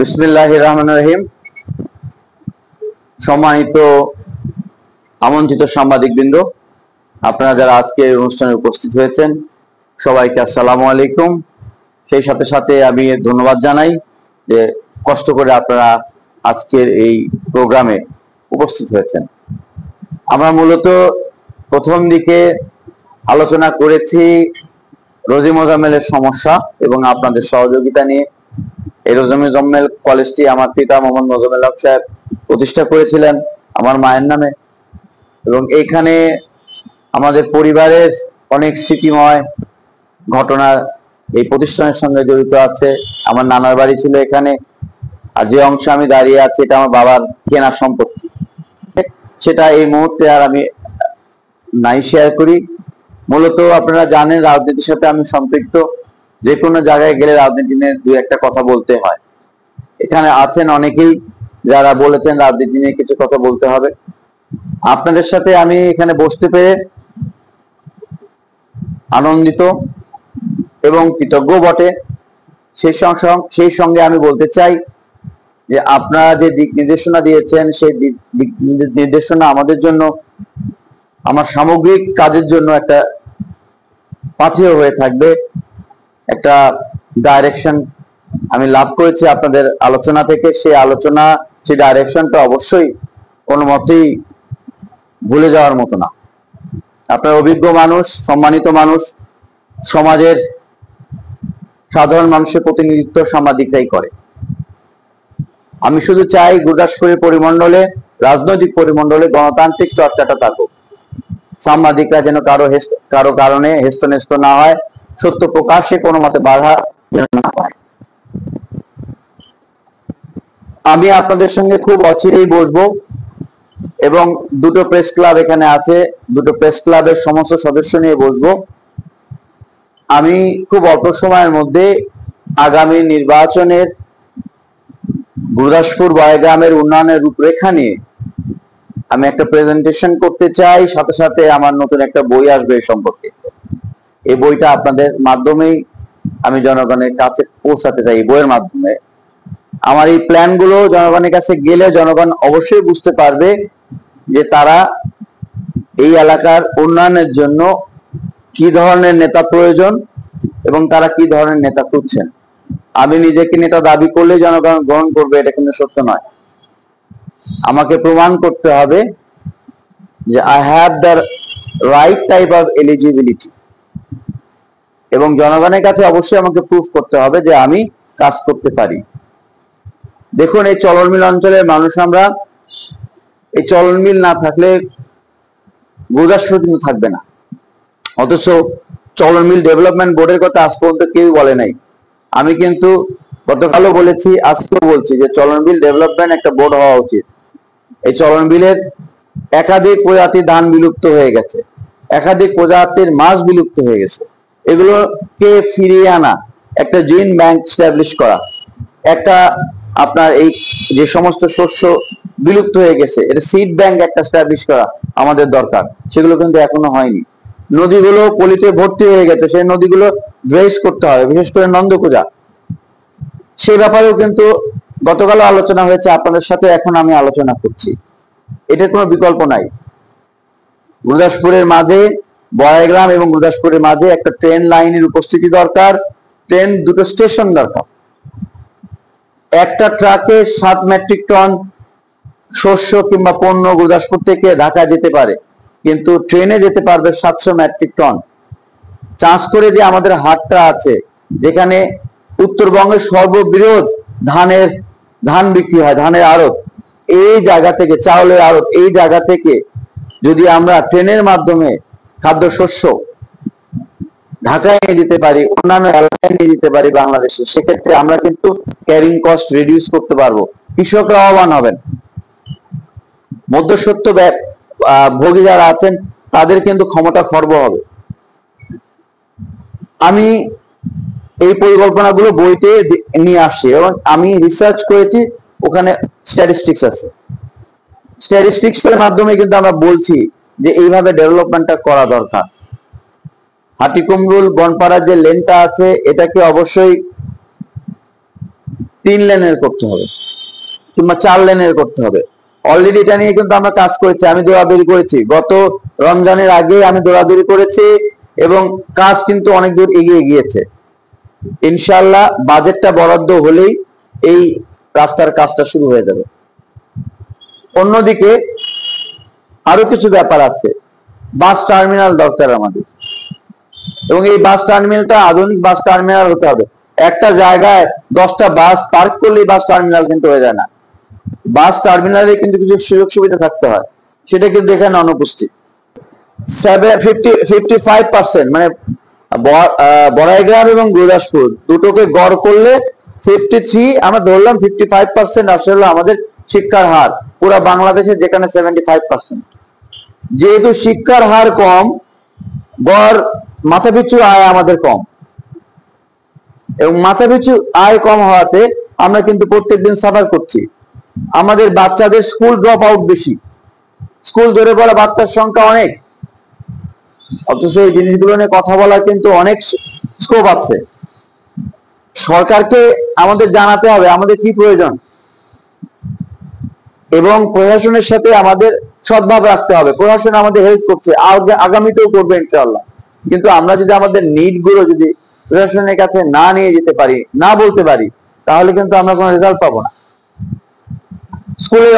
বিসমিল্লাহির রহমানির রহিম। সম্মানিত আমন্ত্রিত সাংবাদিকবৃন্দ, আপনারা যারা আজকে অনুষ্ঠানে উপস্থিত হয়েছেন সবাইকে আসসালামু আলাইকুম। সেই সাথে সাথে আমি ধন্যবাদ জানাই যে কষ্ট করে আপনারা আজকের এই প্রোগ্রামে উপস্থিত হয়েছেন। আমরা মূলত প্রথম দিকে আলোচনা করেছি রোজি মোজাম্মেলের সমস্যা এবং আপনাদের সহযোগিতা নিয়ে। এই রোজি মোজাম্মেল কলেজটি আমার পিতা মোহাম্মদ মোজাম্মেল হক সাহেব প্রতিষ্ঠা করেছিলেন আমার মায়ের নামে, এবং এইখানে আমাদের পরিবারের অনেক স্মৃতিময় ঘটনা এই প্রতিষ্ঠানের সঙ্গে জড়িত আছে। আমার নানার বাড়ি ছিল এখানে, আর যে অংশে আমি দাঁড়িয়ে আছি এটা আমার বাবার কেনা সম্পত্তি। সেটা এই মুহূর্তে আর আমি নাই শেয়ার করি। মূলত আপনারা জানেন রাজনীতির সাথে আমি সম্পৃক্ত। যে কোনো জায়গায় গেলে রাজনীতি নিয়ে দুই একটা কথা বলতে হয়। এখানে আছেন অনেকেই যারা বলেছেন রাজনীতি নিয়ে কিছু কথা বলতে হবে। আপনাদের সাথে আমি এখানে বসতে পেরে আনন্দিত এবং কৃতজ্ঞ বটে। সেই সঙ্গে আমি বলতে চাই যে আপনারা যে দিক নির্দেশনা দিয়েছেন সেই দিক নির্দেশনা আমাদের জন্য, আমার সামগ্রিক কাজের জন্য একটা পাথেয় হয়ে থাকবে, একটা ডাইরেকশন আমি লাভ করেছি আপনাদের আলোচনা থেকে। সেই ডাইরেকশনটা অবশ্যই কোনো মতেই ভুলে যাওয়ার মতো না। আপনার অভিজ্ঞ মানুষ, সম্মানিত মানুষ, সমাজের সাধারণ মানুষের প্রতিনিধিত্ব সাংবাদিকরাই করে। আমি শুধু চাই গুরদাসপুরের পরিমণ্ডলে, রাজনৈতিক পরিমণ্ডলে গণতান্ত্রিক চর্চাটা থাকুক। সাংবাদিকরা যেন কারো কারণে হেস্তনেস্ত না হয়, সত্য প্রকাশে কোনো মতে বাধা না পায়। আমি আপনাদের সঙ্গে খুব অচিরেই বসবো এবং দুটো প্রেস ক্লাব এখানে আছে, দুটো প্রেস ক্লাবের সমস্ত সদস্য নিয়ে বসবো। আমি খুব অল্প সময়ের মধ্যে আগামী নির্বাচনের গুরদাসপুর বয়াগ্রামের উন্নয়নের রূপরেখা নিয়ে আমি একটা প্রেজেন্টেশন করতে চাই। সাথে সাথে আমার নতুন একটা বই আসবে এই সম্পর্কে। এই বইটা আপনাদের মাধ্যমেই আমি জনগণের কাছে পৌঁছাতে চাই। এই বইয়ের মাধ্যমে আমার এই প্ল্যান গুলো জনগণের কাছে গেলে জনগণ অবশ্যই বুঝতে পারবে যে তারা এই এলাকার উন্নয়নের জন্য কি ধরনের নেতা প্রয়োজন এবং তারা কি ধরনের নেতা খুঁজছেন। আমি নিজেকে নেতা দাবি করলে জনগণ গ্রহণ করবে, এটা কিন্তু সত্য নয়। আমাকে প্রমাণ করতে হবে যে I have the right type of eligibility, এবং জনগণের কাছে অবশ্যই আমাকে প্রুফ করতে হবে যে আমি কাজ করতে পারি। দেখুন, এই চলনমিল অঞ্চলের মানুষ আমরা, এই চলনমিল না থাকলে গুরদাসপুর কিন্তু থাকবে না। অথচ চলনমিল ডেভেলপমেন্ট বোর্ডের কথা আজ পর্যন্ত কেউ বলে নাই। আমি কিন্তু গতকালও বলেছি, আজকেও বলছি যে চলনবিল ডেভেলপমেন্ট একটা বোর্ড হওয়া উচিত। এই চলনবিলের একাধিক প্রজাতির ধান বিলুপ্ত হয়ে গেছে, একাধিক প্রজাতির মাছ বিলুপ্ত হয়ে গেছে। এগুলোকে ফিরিয়ে আনা, একটা জিন ব্যাংক স্টাবলিশ করা, একটা আপনার এই যে সমস্ত শস্য বিলুপ্ত হয়ে গেছে এটা সিড ব্যাংক একটা স্টাবলিশ করা আমাদের দরকার। সেগুলো কিন্তু এখনো হয়নি। নদীগুলো পলিতে ভর্তি হয়ে গেছে, সেই নদীগুলো ড্রেস করতে হবে, বিশেষ করে নন্দকুজা। সেই ব্যাপারেও কিন্তু গতকালও আলোচনা হয়েছে আপনাদের সাথে, এখন আমি আলোচনা করছি। এটার কোনো বিকল্প নাই। গুরদাসপুরের মাঝে, বয়াগ্রাম এবং গুরদাসপুরের মাঝে একটা ট্রেন লাইনের উপস্থিতি দরকার। ট্রেন দুটো স্টেশন দরকার। একটা ট্রাকে 7 মেট্রিক টন শস্য কিংবা পণ্য গুরদাসপুর থেকে ঢাকা যেতে পারে, কিন্তু ট্রেনে যেতে পারবে 700 মেট্রিক টন। চাষ করে যে আমাদের হাটটা আছে, যেখানে উত্তরবঙ্গের সর্ববৃহৎ ধান বিক্রি হয়, ধানের আড়ত, এই জায়গা থেকে, চাউলের আড়ত, এই জায়গা থেকে যদি আমরা ট্রেনের মাধ্যমে খাদ্যশস্য ঢাকায় নিয়ে যেতে পারি, অন্যান্য এলাকায় নিয়ে যেতে পারি বাংলাদেশে, সেক্ষেত্রে আমরা কিন্তু ক্যারিং কস্ট রিডিউস করতে পারবো। কৃষকরা লাভবান হবেন। মধ্যস্বত্ব ভোগী যারা আছেন তাদের কিন্তু ক্ষমতা খর্ব হবে। আমি এই পরিকল্পনাগুলো বইতে নিয়ে আসছি এবং আমি রিসার্চ করেছি, ওখানে স্ট্যাটিস্টিক্স আছে। স্ট্যাটিস্টিক্স এর মাধ্যমে কিন্তু আমরা বলছি যে এইভাবে ডেভেলপমেন্টটা করা দরকার। হাটিকুমরুল বনপাড়ার যে লেনটা আছে এটাকে অবশ্যই 3 লেনের করতে হবে কিংবা 4 লেনের করতে হবে। অলরেডি এটা নিয়ে কিন্তু আমরা কাজ করেছি, আমি দৌড়াদৌড়ি করেছি, গত রমজানের আগে আমি দৌড়াদৌড়ি করেছি এবং কাজ কিন্তু অনেক দূর এগিয়ে গিয়েছে। ইনশাআল্লাহ বাজেটটা বরাদ্দ হলেই এই রাস্তার কাজটা শুরু হয়ে যাবে। অন্যদিকে আরো কিছু ব্যাপার আছে, বাস টার্মিনাল দরকার আমাদের, এবং এই বাস টার্মিনালটা আধুনিক বাস টার্মিনাল হতে হবে। একটা জায়গায় 10টা বাস পার্ক করলেই বাস টার্মিনাল কিন্তু হয়ে যায় না, বাস টার্মিনালে কিন্তু কিছু সুযোগ সুবিধা থাকতে হয়, সেটা কিন্তু এখানে অনুপস্থিত। 55% মানে বড়াইগ্রাম এবং গুরদাসপুর দুটোকে গড় করলে 53, আমরা ধরলাম 55% আসলে আমাদের শিক্ষার হার পুরো বাংলাদেশে, যেখানে 75%। যেহেতু শিক্ষার হার কম, গড় মাথাপিছু আয় আমাদের কম, এবং মাথাপিছু আয় কম হওয়াতে আমরা কিন্তু প্রত্যেকদিন সাফার করছি। আমাদের বাচ্চাদের স্কুল ড্রপ আউট বেশি, স্কুল ধরে পড়া বাচ্চার সংখ্যা অনেক, অথচ এই জিনিসগুলো নিয়ে কথা বলার কিন্তু অনেক স্কোপ আছে। সরকারকে আমাদের জানাতে হবে আমাদের কি প্রয়োজন, এবং প্রশাসনের সাথে আমাদের সদ্ভাব রাখতে হবে। প্রশাসন আমাদের হেল্প করছে, আগামীতেও করবে ইনশাআল্লাহ, কিন্তু আমরা যদি আমাদের নিড গুলো যদি প্রশাসনের কাছে না নিয়ে যেতে পারি, না বলতে পারি, তাহলে কিন্তু আমরা কোনো রেজাল্ট পাবো না।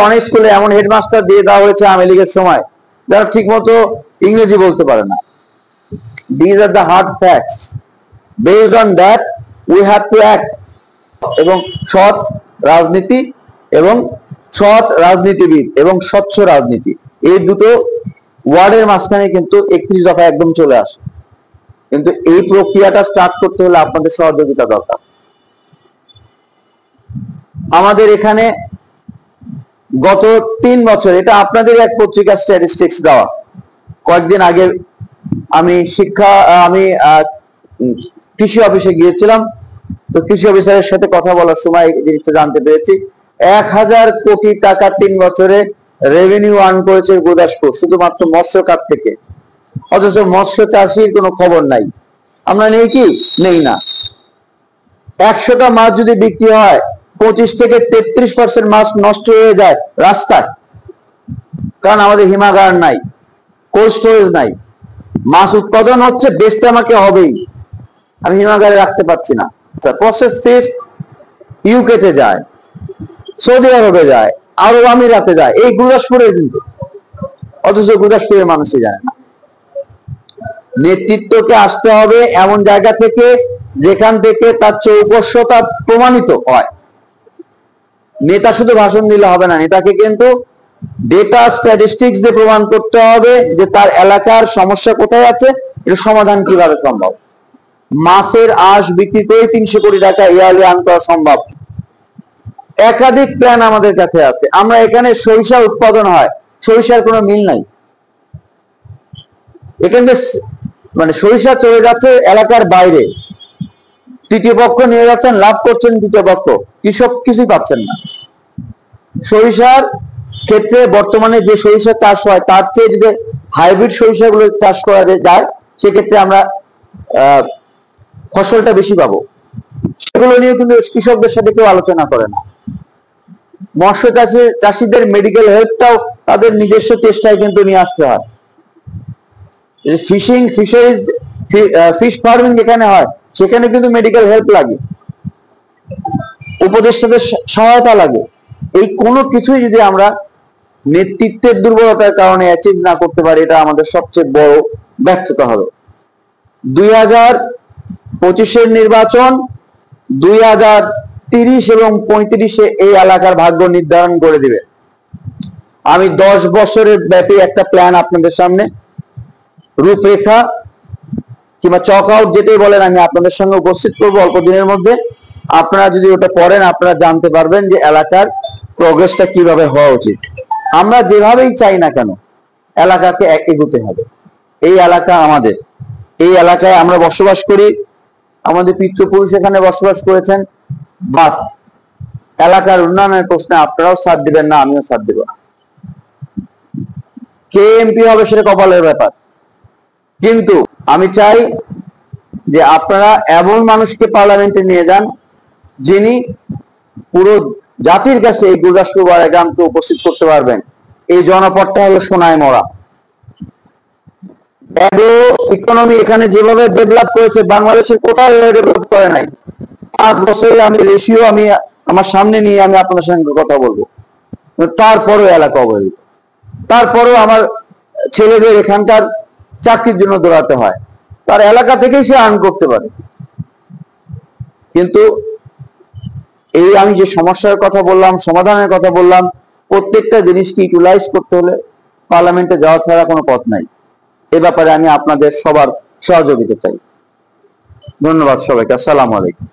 অনেক স্কুলে এমন হেডমাস্টার দিয়ে দেওয়া হয়েছে আওয়ামী লীগের সময়, যারা ঠিক মতো ইংরেজি বলতে পারে না। These are the hard facts. Based on that, we have to act. এবং সৎ রাজনীতি এবং সৎ রাজনীতিবিদ এবং স্বচ্ছ রাজনীতি, এই দুটো ওয়ার্ডের মাঝখানে কিন্তু 31 দফা একদম চলে আসে। কিন্তু এই প্রক্রিয়াটা স্টার্ট করতে হলে আপনাদের সহযোগিতা দরকার। আমাদের এখানে গত 3 বছর, এটা আপনাদের এক পত্রিকা স্ট্যাটিস্টিক্স দেওয়া, কয়েকদিন আগে আমি কৃষি অফিসে গিয়েছিলাম, তো কৃষি অফিসারের সাথে কথা বলার সময় এই জিনিসটা জানতে পেরেছি, 1000 কোটি টাকা 3 বছরে রেভিনিউ আর্ন করেছে গুরদাসপুর শুধুমাত্র মৎস্য খাত থেকে। অথচ মৎস্য চাষির কোনো খবর নাই। আমরা নেই কি? নেই না। 100টা মাছ যদি বিক্রি হয়, 25 থেকে 33% মাছ নষ্ট হয়ে যায় রাস্তায়, কারণ আমাদের হিমাগার নাই, কোল্ড স্টোরেজ নাই। মাছ উৎপাদন হচ্ছে, বেচতে আমাকে হবেই, আমি হিমাগারে রাখতে পারছি না। প্রসেস ফিশ ইউকেতে যায়, সৌদি আরবে যায়, আরব আমিরাতে যায়, এই গুরদাসপুরে কিন্তু, অথচ গুরদাসপুরের মানুষই জানে না। নেতৃত্বকে আসতে হবে এমন জায়গা থেকে যেখান থেকে তার চৌকসতা প্রমাণিত হয়। নেতা শুধু ভাষণ দিলে হবে না, নেতাকে কিন্তু ডেটা স্ট্যাটিস্টিক্স দিয়ে প্রমাণ করতে হবে যে তার এলাকার সমস্যা কোথায় আছে, এর সমাধান কিভাবে সম্ভব। মাছের আঁশ বিক্রি করে 300 কোটি টাকা ইয়ারলি আর্ন করা সম্ভব। একাধিক প্ল্যান আমাদের কাছে আছে। আমরা এখানে সরিষা উৎপাদন হয়, সরিষার কোনো মিল নাই, এখানে মানে সরিষা চলে যাচ্ছে এলাকার বাইরে, তৃতীয় পক্ষ নিয়ে যাচ্ছেন, লাভ করছেন তৃতীয় পক্ষ, কৃষক কিছুই পাচ্ছেন না। সরিষার ক্ষেত্রে বর্তমানে যে সরিষা চাষ হয় তার চেয়ে যদি হাইব্রিড সরিষাগুলো চাষ করা যায়, সেক্ষেত্রে আমরা ফসলটা বেশি পাবো। সেগুলো নিয়ে কিন্তু কৃষকদের সাথে কেউ আলোচনা করে না। মৎস্য চাষীদের মেডিকেল হেল্পটাও তাদের নিজস্ব চেষ্টায় কিন্তু নিয়ে আসতে হয়। ফিশারিজ ফিশ ফার্মিং যেখানে হয়, সেখানে কিন্তু মেডিকেল হেল্প লাগে, উপদেষ্টাদের সহায়তা লাগে। এই কোনো কিছুই যদি আমরা নেতৃত্বের দুর্বলতার কারণে অ্যাচিভ না করতে পারি, এটা আমাদের সবচেয়ে বড় ব্যর্থতা হবে। 2025-এর নির্বাচন 2030 এবং 35-এ এই এলাকার ভাগ্য নির্ধারণ করে দিবে। আমি 10 বছরের ব্যাপী একটা প্ল্যান আপনাদের সামনে, রূপরেখা কিংবা চক আউট যেটাই বলেন, আমি আপনাদের সঙ্গে উপস্থিত করবো অল্প দিনের মধ্যে। আপনারা যদি ওটা পড়েন, আপনারা জানতে পারবেন যে এলাকার প্রোগ্রেসটা কিভাবে হওয়া উচিত। আমরা যেভাবেই চাই না কেন, এলাকাকে এগোতে হবে। এই এলাকা আমাদের, এই এলাকায় আমরা বসবাস করি, আমাদের পিতৃপুরুষ এখানে বসবাস করেছেন, বাট এলাকার উন্নয়নের প্রশ্নে আপনারাও সাথ দিবেন না, আমিও সাথ দিব না। কে এমপি হবে সেটা কপালের ব্যাপার, কিন্তু আমি চাই যে আপনারা এমন মানুষকে পার্লামেন্টে নিয়ে যান যিনি পুরো জাতির কাছে এই গুরদাসপুর বাড়াইগ্রামকে উপস্থিত করতে পারবেন। এই জনপদটা হলো সোনায় মরা। ইকোনমি এখানে যেভাবে ডেভেলপ করেছে বাংলাদেশের কোথাও ডেভেলপ করে নাই। 5 বছরে আমি রেশিও আমি আমার সামনে নিয়ে আমি আপনার সঙ্গে কথা বলবো। তারপরেও এলাকা অবহেলিত, তারপরেও আমার ছেলেদের এখানকার চাকরির জন্য দৌড়াতে হয়। তার এলাকা থেকেই সে আর্ন করতে পারে। কিন্তু এই আমি যে সমস্যার কথা বললাম, সমাধানের কথা বললাম, প্রত্যেকটা জিনিসকে ইউটিলাইজ করতে হলে পার্লামেন্টে যাওয়া ছাড়া কোনো পথ নাই। এ ব্যাপারে আমি আপনাদের সবার সহযোগিতা চাই। ধন্যবাদ সবাইকে। আসসালামু আলাইকুম।